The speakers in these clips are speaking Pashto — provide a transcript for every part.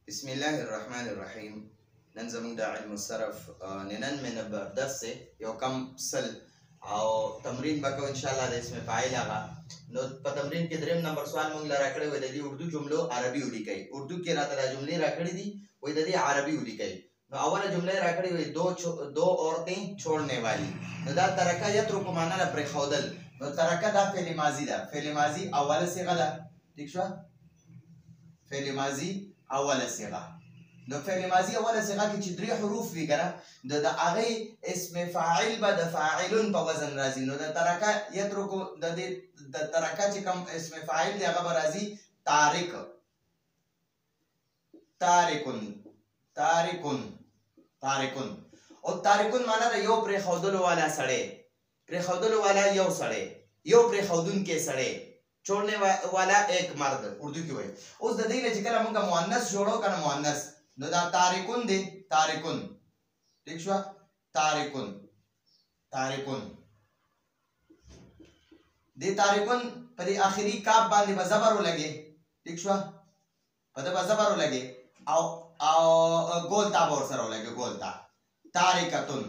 بسم الله الرحمن الرحیم. نن زموږ د علم الصرف نن مې درس دی یو کم سل او تمرین به کوو انشاءالله د اسم فاعل هغه. نو په تمرین کې دریم نمبر سوال موږ له راکړی وی د دې اردو جملو عربي ولیکئ. اردو کې راته دا جملې راکړي دي وی د دې عربي ولیکئ. نو اوله جمله راکړي وی دو عورتیں چھوڑنے والی. نو دا ترکه یترک په معنا د پرېښودل. نو ترکه دا فعل ماضي ده. فعل ماضي اوله صيغه ده. ٹھیک شو؟ فعل ماضي اوله صيغه. نو فعل ماضي اوله صيغه کې چې درې حروف وي کنه د هغه اسم فاعل به د فاعلون په وزن راځي. نو د ترکه یترکو د ترکه چې کوم اسم فاعل دی هغه به راځي تارک. تارکون تارکون تارکون. او تارکون معنا د یو پرېښودلو والا سړی. پرېښودلو والا یو سړی، یو پرېښودونکی سړی. छोड़ने वाला एक मर्द उर्दू की वही. उस ददी ने जिकला मुंगा मुअन्नस जोड़ो करना मुअन्नस. नो दा तारिकुन दे तारिकुन. ठीक शो? तारिकुन तारिकुन दे तारिकुन परी आखिरी काब बांधे बज़बरो लगे. ठीक शो? पता बज़बरो लगे आओ गोलता बोर सरो लगे गोलता. तारिकतुन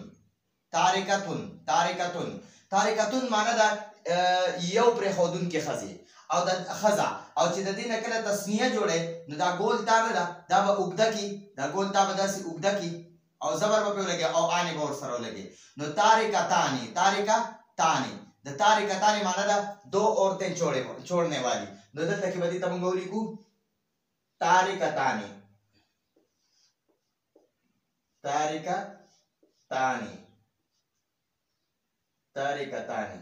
तारिकतुन तारिकतुन तारिकतुन माना दा یو پرېښودونکې ښځې او د ښځه او چې د دې نه کله تسنیه جوړی نو دا ګول تا نه ده دا به اوږده کي. دا ګول تا به داسې اوږده کي او زبر به پرې ولګي او آنې به ورسره ولګي. نو تارکتانې تارکتانې د تارکتانې معنا ده دو عورتیں چھوڑنے والی. نو دلته کې به دې ته موږ ولیکو تارکتانې تارکتانې تارکتانې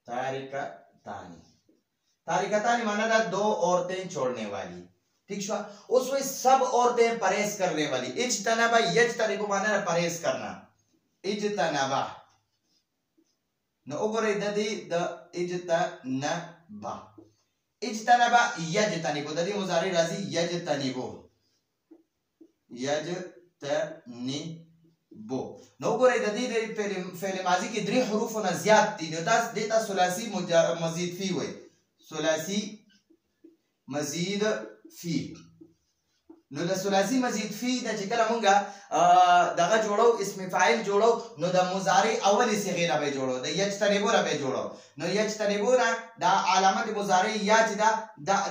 तारिकतानी. तारिकतानी माना था दो औरतें छोड़ने वाली. ठीक शो? उसमें सब औरतें परहेज करने वाली. इज्तनबा यज्तनिबु माना परहेज करना. इज्तनबा न उगरे ददी द इज्तनबा इज्तनबा यज्तनिबु ददी मुजारी राजी यज्तनिबु यज्तनिबु. نو ګورئ د دې فعل ماضي کې درې حروفونه زیات دي. نو تاسو دې ته ثلاثي مزید فی وایي. ثلاثي مزید فی. نو د ثلاثي مزید فی د چې کله مونږه دغه جوړو اسم فاعل جوړو نو د مضارع اولې صيغې نه به جوړو. د یجتنبو نه به جوړو. نو یجتنبو نه دا علامت مضارع یا چې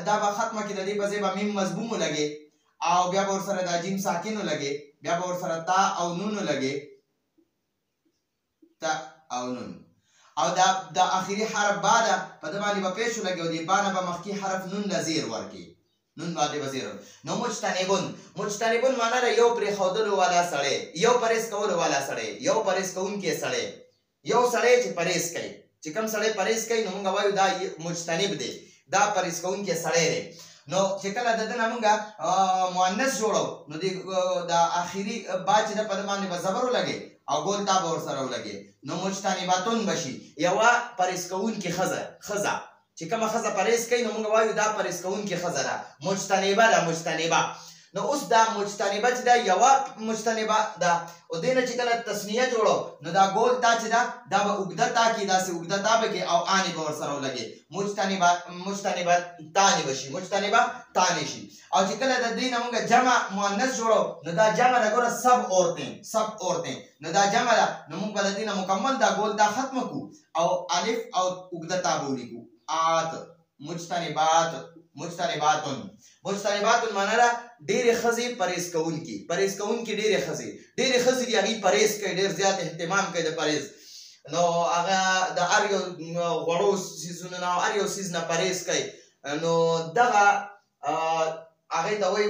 دا به ختمه کې د دې په ځای به میم مضموم ولګي او بیا به ورسره دا جیم ساکن ولګي بیا به ورسره تا او نون ولګي تا او نون او دا اخیری حرف با ده په د باندې به پیش ولګي او د با نه به مخکې حرف نون له زیر ورکړي. نون باندې به زیر. نو مجتنبون مجتنبون معنا ده یو پرېښودلو والا سړی، یو پرهیز کولو والا سړی، یو پرهیز کوونکی سړی. یو سړی چې پرهیز کوي. چې کوم سړی پرهیز کوي نو موږ وایو دا مجتنب دی، دا پرهیز کوونکی سړی دی. نو چې کله د دې نه موږ مؤنث جوړو نو دا اخیری با چې د په باندې به زبر ولګي او ګول تا به ورسره ولګي. نو مجتنباتون بشي یوه پرهیز کوونکې ښځه. چې کومه ښځه پرهیز کوي نو موږ وایو دا پرهیز کوونکې ښځه ده. مجتنبه ده مجتنبه. نو اوس دا مجتنبه چې ده یوه مجتنبه ده او دې نه چې کله تسنیه جوړو نو دا ګول تا چې ده دا به اوږده تا کې داسې اوږده تا به کې او آنې به ورسره ولګي. مجتنبتانې بشي مجتنبتانې شي. او چې کله د دې نه موږ جمع مؤنث جوړو نو دا جمع ده ګوره سب عورتیں. نو دا جمع ده نو موږ به د دې نه مکمل دا ګول تا ختمه کړو او الف او اوږده تا به ولیکو. آت مجتنباتون مجتنباتون معنا ده ډېرې ښځې پرهیز کوونکي ډېرې ښځې دي هغې پرهیز کوي ډېر زیات اهتمام کوي د پرهیز. نو هغه د هر یو غوړو څیزونو نه او هر یو څیز نه پرهیز کوي. نو دغه هغې ته وایي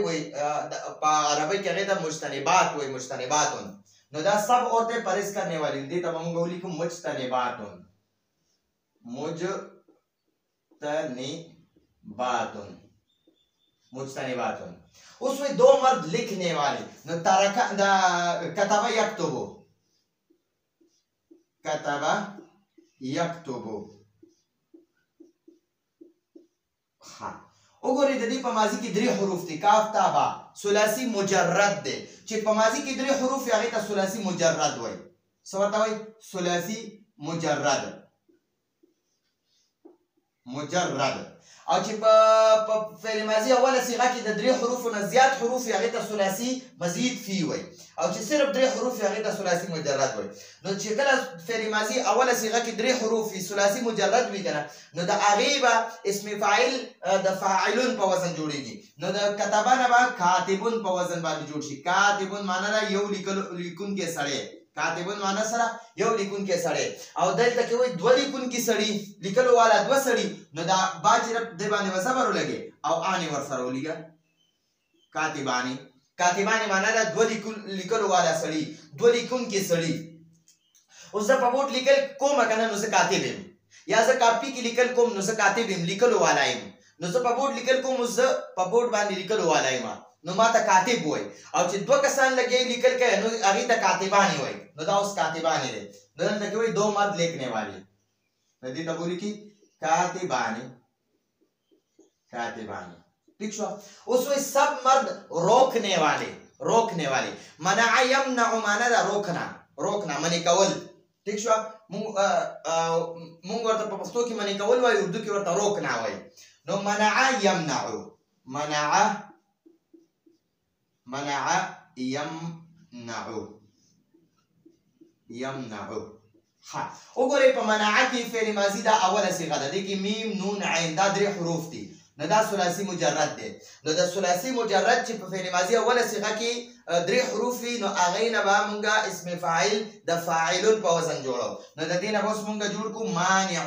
په عربۍ کې هغې ته مجتنبات وایي مجتنباتون. نو دا سب عورتیں پرهیز کرنے والی دې ته به موږ ولیکو مجتنباتون مجتنباتون. اس میں دو مرد لکھنے والے. نو ترکا دا کتبہ یکتبو ها وګورئ د دې په ماضي کې درې حروف دي کاف تا با. ثلاثي مجرد دی چې په ماضي کې درې حروف هغې ته ثلاثي مجرد وایي. څه ورته وایي؟ ثلاثي مجرد. مجرد او چې په فعل ماضي اوله صيغه کې د درې حروفو نه زیات حروف هغه ته ثلاثي مزید فی وای او چې صرف درې حروف هغه ته ثلاثي مجرد وای نو چې کله فعل ماضي اوله صيغه کې درې حروف ثلاثي مجرد وي کنه نو د هغه اسم فاعل د فاعلون په وزن جوړیږي نو د کتابانه با کاتبون په وزن باندې جوړ شي کاتبون معنی یو لیکون کې سړی کاتبون معنا سره یو لیکون کې سړی او دلته کې وای دوه لیکون کې سړی لیکلو والا دوه سړی نو دا باجر د باندې وسبر ولګي او اني ور سره ولګي کاتبانی معنا دا دوه لیکلو والا سړی دوه لیکون کې سړی اوس په بورډ لیکل کوم کنه نو زه کاتب یم یا زه کاپی کې لیکل کوم نو زه کاتب یم لیکلو والا یم نو زه په بورډ لیکل کوم زه په بورډ باندې لیکلو والا یم نو ما ته کاتب وای او چې دوه کسان لګي لیکل کوي نو هغه ته کاتبانی وای نو دا اوس کاتبانی دي دلته کې وای دو مرد لیکنے والے دې ته بولی کی کاتبانی ٹھیک شو اوس وای سب مرد روکنے والے منع یمنع معنا دا روکنا منی کول ٹھیک شو مونږ ورته په پښتو کې منی کول وای اردو کې ورته روکنا وای نو منع يمنع ها وګورئ په منع کې فعل ماضي دا اوله صيغه ده دغه میم نون عین دا درې حروف دي نو دا ثلاثي مجرد ده نو دا ثلاثي مجرد چې په فعل ماضي اوله صيغه کې درې حروف نو هغه نه به مونږه اسم فاعل د فاعلون په وزن جوړو نو د دې نه اوس مونږه جوړ کو مانع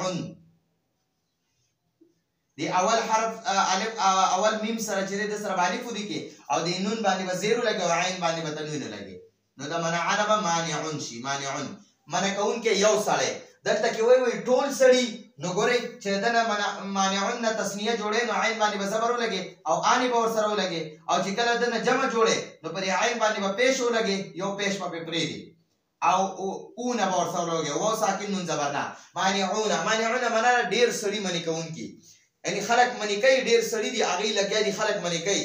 دی اول حرف الف اول میم سره چې د سره الف ولیکي او د نون باندې وزیر لګي او عین باندې به تنوین لګي نو دا منع نه به مانعون شي منع کون کې یو سړی دلته کې وای ټول سړی نو ګورئ چې دنه مانعون نه تسنیه جوړې نو عین باندې به زبر ولګي او اني به ور سره ولګي او چې کله دنه جمع جوړې نو پر عین باندې به پیش ولګي یو پیش په پرې دی او اون به ور سره ولګي او ساکن نون زبر نه مانعون معنا ډیر سړی منی کون کی یعنی خلق منی کوي ډیر سړی دی هغه لګیا دي خلق منی کوي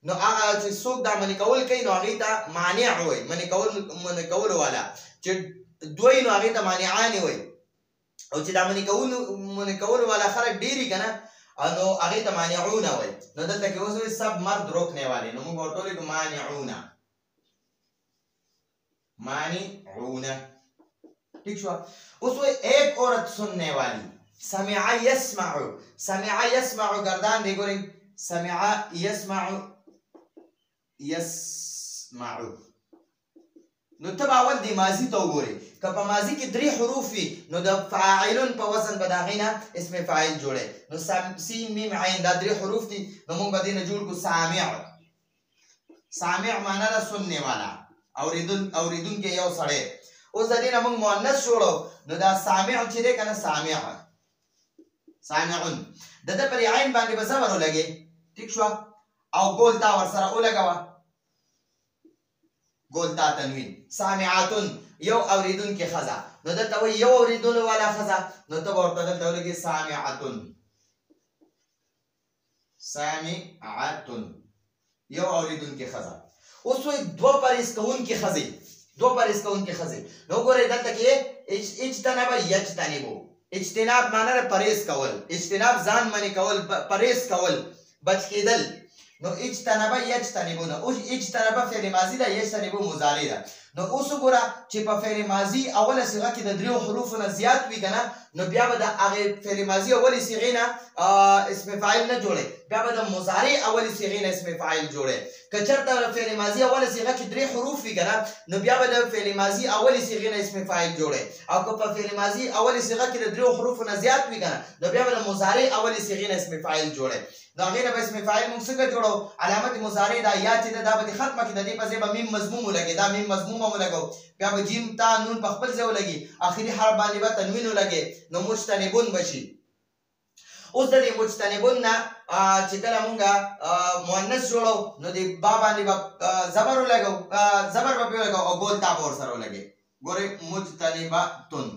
نو هغه چې څوک دا منی کول کوي نو هغه ته مانع وای منی کول والا چې دوی نو هغه ته مانعان وای او چې دا منی کول والا خلق ډیری کنه نو هغه ته مانعون وای نو دلته کې اوس سب مرد روکنے والے نو موږ ورته کوم مانعون ٹھیک شو اوس وای ایک عورت سننے والی سمع يسمع گردان دی ګورئ سمع يسمع نو تبع اول دی ماضی ته وګورئ که په ماضی کې درې حروف وي نو د فاعلون په وزن به د هغې نه اسم فاعل جوړی نو سین میم عین دا درې حروف دي نو موږ به دې نه جوړ کړو سامع معنا ده سننے والا اوریدونکی یو سړی اوس د دې نه موږ مؤنث جوړو نو دا سامع چې دی که نه سامعون د ده پر عین باندې به زبر ولګي ټیک شو او ګولتا ورسره ولګوه ګولتا تنوین سامعاتن یو اوریدونکې ښځه نو دلته وایي یو اوریدلو والا ښځه نو ته به ورته دلته ولګي سامعاتن یو اوریدونکې ښځه اوس وایي دوه پرهیز کوونکې ښځې نو ګورئ دلته کې اجتنب یجتنبو اجتناب معنا پرهیز کول اجتناب ځان منی کول پرهیز کول بچ کېدل نو اجتنب یجتنبون او اجتنب فعل ماضی ده یجتنبو مضارع ده نو اوس وګوره چې په فعل ماضی اوله صيغه کې د دریو حروفو نه زیات وي کنه نو بیا به د هغه فعل ماضی اولی صيغې نه اسم فاعل نه جوړي بیا به د مضارع اولی صيغې نه اسم فاعل جوړي که چېرته فعل ماضی اوله صيغه کې درې حروف وي کنه نو بیا به د فعل ماضی اولی صيغې نه اسم فاعل جوړي او که په فعل ماضی اولی صيغه کې د دریو حروفو نه زیات وي کنه نو بیا به د مضارع اولی صيغې نه اسم فاعل جوړي نو هغې نه به اسم فاعل موږ څنګه جوړو علامت مضارع دا یا چې دا به د ختمه کې د دې په ځای به میم مضموم ولګي دا میم مضمومه ولګو بیا به جیم تا نون په خپل ځای ولګي اخري حرف باندې به تنوین ولګي نو مجتنبون بشي اوس د دې مجتنبون نه چې کله مونږه مؤنث جوړو نو د با باندې به زبر ولګو زبر به ولګو او ګول تا په سره ولګي ګورئ مجتنباتن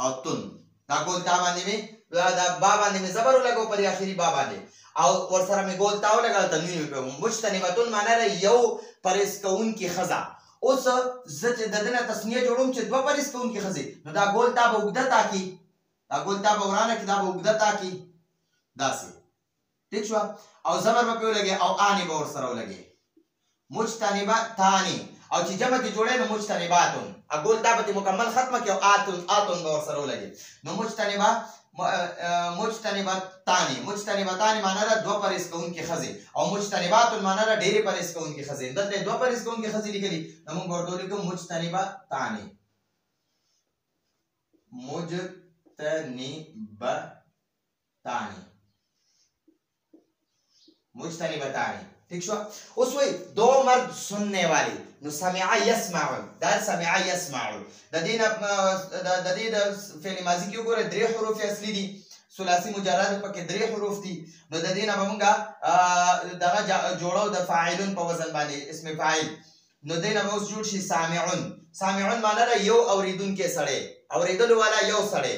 او تن دا ګول تا باندې دا با باندې زبر ولګو پر اخري با باندې او ورسره می ګول تاو لګا تنوین په مجتنباتن معنی یو پرهیز کوونکی ښځه اوس زه چې د دې نه تسنیه جوړوم چې دوه پریس کوونکې ښځې نو دا ګول تا به اوږده تاکي دا ګول تا به ورانه کړي دا به اوږده تاکي داسې ٹھیک شوه او زبر به پرې ولګې او آنې به ورسره ولګې مجتنبتانې او چې جمع کې جوړې نو مجتنباتون ګول تا به مکمل ختمه کړي او آتون به ورسره ولګې نو مجتنبتانې معنا ده دوه پرهیز کوونکې ښځې او مجتنباتون معنا ده ډېرې پرهیز کوونکې ښځې دلته دوه پرهیز کوونکې ښځې لیکلي نو موږ ورته ولیکو مجتنبتانې ٹھیک شو اوس وای دو مرد سننے والی نو سمع يسمع دا سمع يسمع د دې د فعل ماضی کې وګوره درې حروف اصلي دي ثلاثي مجرد پکې درې حروف دي نو د دې نه موږ دغه جوړو د فاعلون په وزن باندې اسم فاعل نو دې نه اوس جوړ شي سامعون معنا را یو اوریدونکو سړی اوریدلو والا یو سړی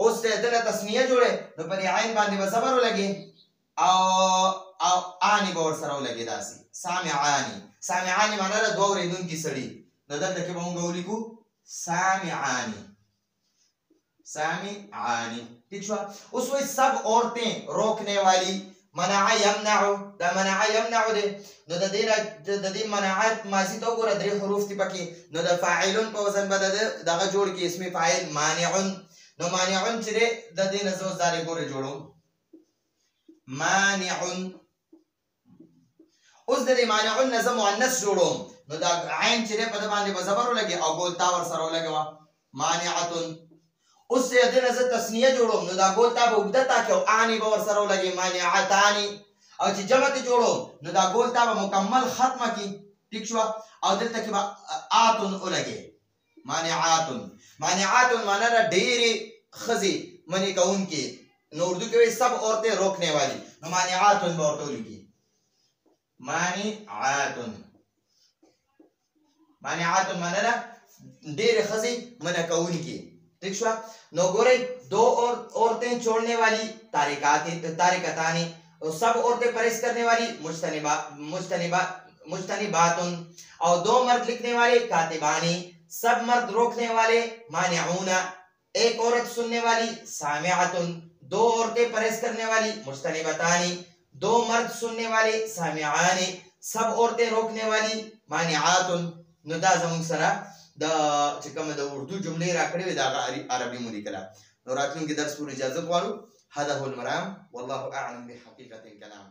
اوس دې تسنیه جوړه نو په عین باندې به زبر ولګي او آنی به ورسره ولګي داسې سامعانی معنا ده دوه اورېدونکي سړي نو دلته کې به موږ ولیکو سامعانی ٹھیک شو اوس وایي سب عورتیں روکنے والی منع یمنع دا منع یمنع دی نو د دې منعات ماضي ته وګوره درې حروف دي پکې نو د فاعلون په وزن به دغه جوړ کې اسم فاعل مانعون نو مانعون چې دی د دې نه زه اوس دا ګورې جوړوم مانعون اوس د دې مانعون نه زه مؤنث جوړوم نو دا عین چې دی په ده باندې به زبر ولګي او ګول تا ورسره ولګوه مانعتون اوس د دې نه زه تسنیه جوړوم نو دا ګول تا به اوږده تاکي او آنې به ورسره ولګي مانعتانې او چې جمع ته جوړوم نو دا ګول تا به مکمل ختمه کړي ٹھیک شوه او دلته کې به آتون ولګي مانعاتون معنا ده ډېرې ښځې منې کوونکې نو اردو کې وایي سب عورتیں روکنے والی نو مانعاتون به ورته ولیکي مانعاتون معنا ده ډېرې ښځې منع کوونکې ٹھیک شوه نو ګورئ دو عورتیں چھوڑنے والی تارکتانی سب عورتیں پرہیز کرنے والی مجتنباتن اور دو مرد لکھنے والے کاتبانی سب مرد روکنے والے مانعون ایک عورت سننے والی سامعتن دو عورتیں پرہیز کرنے والی مجتنبتانی دو مرد سننے والے سامعانی سب عورتیں روکنے والی مانعاتن نو دا زموږ سره د چې کومه د اردو جملې راکړې وې د هغه عربي مو لیکله نو راتلونکي درس پورې اجازه غواړو هذا هو المرام والله اعلم بحقيقة الكلام